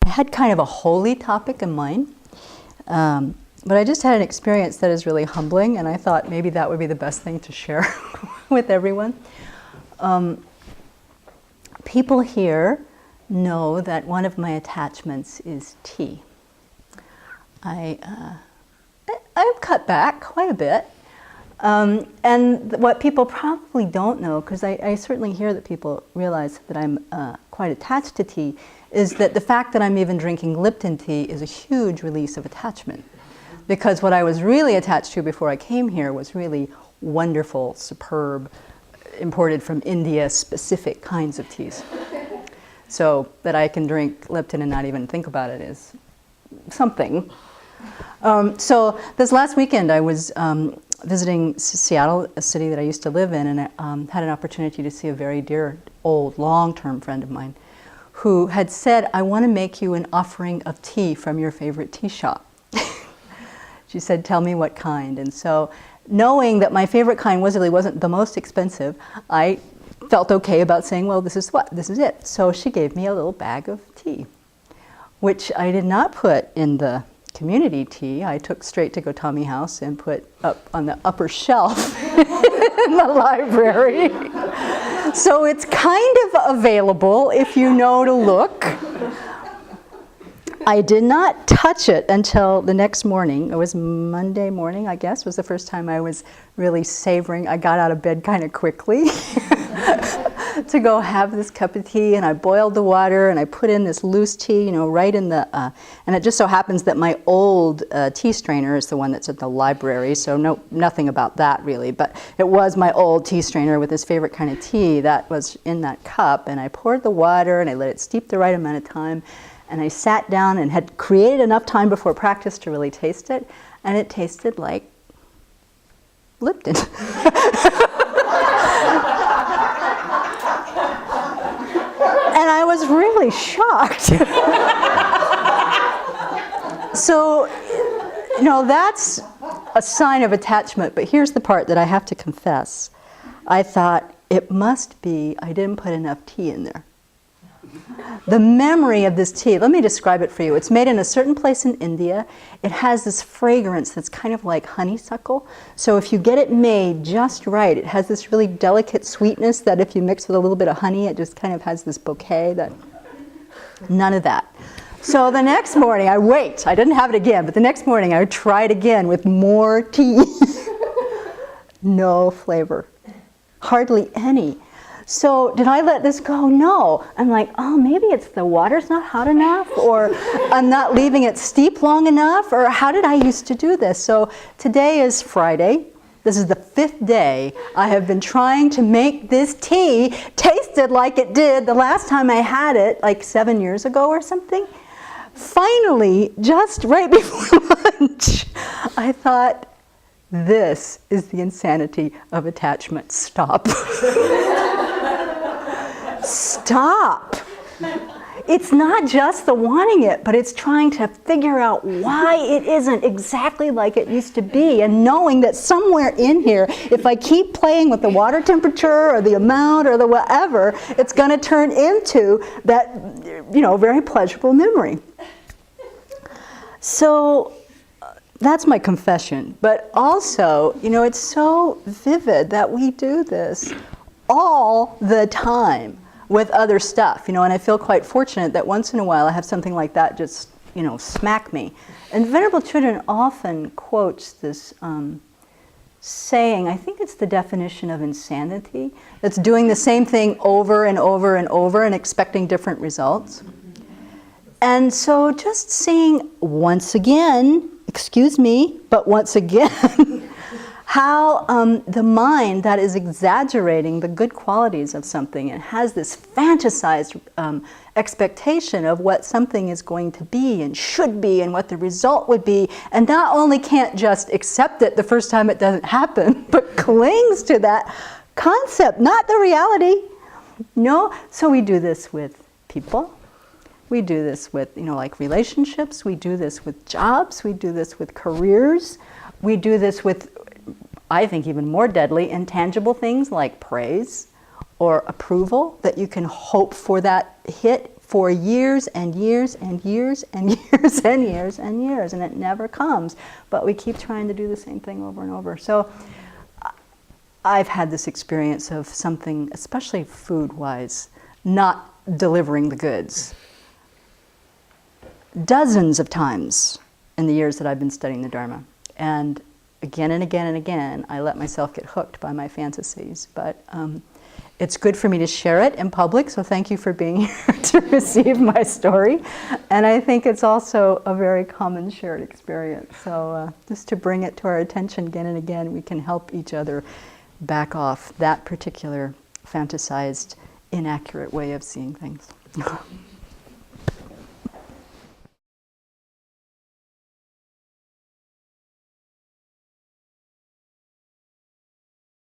I had kind of a holy topic in mind, but I just had an experience that is really humbling, and I thought maybe that would be the best thing to share with everyone. People here know that one of my attachments is tea. I've cut back quite a bit. And what people probably don't know, because I certainly hear that people realize that I'm quite attached to tea, is that the fact that I'm even drinking Lipton tea is a huge release of attachment. Because what I was really attached to before I came here was really wonderful, superb, imported from India, specific kinds of teas. So that I can drink Lipton and not even think about it is something. So this last weekend I was visiting Seattle, a city that I used to live in, and I had an opportunity to see a very dear, old, long-term friend of mine who had said, I want to make you an offering of tea from your favorite tea shop. She said, tell me what kind. And so knowing that my favorite kind really wasn't the most expensive, I felt okay about saying, well, this is it. So she gave me a little bag of tea, which I did not put in the community tea. I took straight to Gotami House and put up on the upper shelf in the library. So it's kind of available if you know to look. I did not touch it until the next morning. It was Monday morning, I guess, was the first time I was really savoring. I got out of bed kind of quickly to go have this cup of tea, and I boiled the water, and I put in this loose tea, right in the, and it just so happens that my old tea strainer is the one that's at the library, so nothing about that really, but it was my old tea strainer with his favorite kind of tea that was in that cup, and I poured the water, and I let it steep the right amount of time, and I sat down and had created enough time before practice to really taste it, and it tasted like Lipton. And I was really shocked. So, that's a sign of attachment, but here's the part that I have to confess. I thought, it must be I didn't put enough tea in there. The memory of this tea, let me describe it for you. It's made in a certain place in India. It has this fragrance that's kind of like honeysuckle. So if you get it made just right, it has this really delicate sweetness that if you mix with a little bit of honey, it just kind of has this bouquet that, none of that. So the next morning, I didn't have it again, but the next morning I tried again with more tea. No flavor, hardly any. So did I let this go? No. I'm like, oh, maybe it's the water's not hot enough, or I'm not leaving it steep long enough, or how did I used to do this? So today is Friday. This is the 5th day I have been trying to make this tea tasted like it did the last time I had it, like 7 years ago or something. Finally, just right before lunch, I thought, this is the insanity of attachment. Stop. Stop. It's not just the wanting it, but it's trying to figure out why it isn't exactly like it used to be, and knowing that somewhere in here, if I keep playing with the water temperature or the amount or the whatever, it's going to turn into that, very pleasurable memory. So that's my confession. But also, it's so vivid that we do this all the time with other stuff, and I feel quite fortunate that once in a while I have something like that just, smack me. And Venerable Chödrön often quotes this saying, I think it's the definition of insanity, that's doing the same thing over and over and over and expecting different results. And so just seeing once again, excuse me, but once again, how the mind that is exaggerating the good qualities of something and has this fantasized expectation of what something is going to be and should be and what the result would be, and not only can't just accept it the first time it doesn't happen, but clings to that concept, not the reality. No, so we do this with people. We do this with, like relationships. We do this with jobs. We do this with careers. We do this with, I think, even more deadly, intangible things like praise or approval, that you can hope for that hit for years and years and years and years and years and years, and it never comes. But we keep trying to do the same thing over and over. So I've had this experience of something, especially food-wise, not delivering the goods dozens of times in the years that I've been studying the Dharma. And again and again and again, I let myself get hooked by my fantasies. But it's good for me to share it in public, so thank you for being here to receive my story. And I think it's also a very common shared experience. So just to bring it to our attention again and again, we can help each other back off that particular fantasized, inaccurate way of seeing things.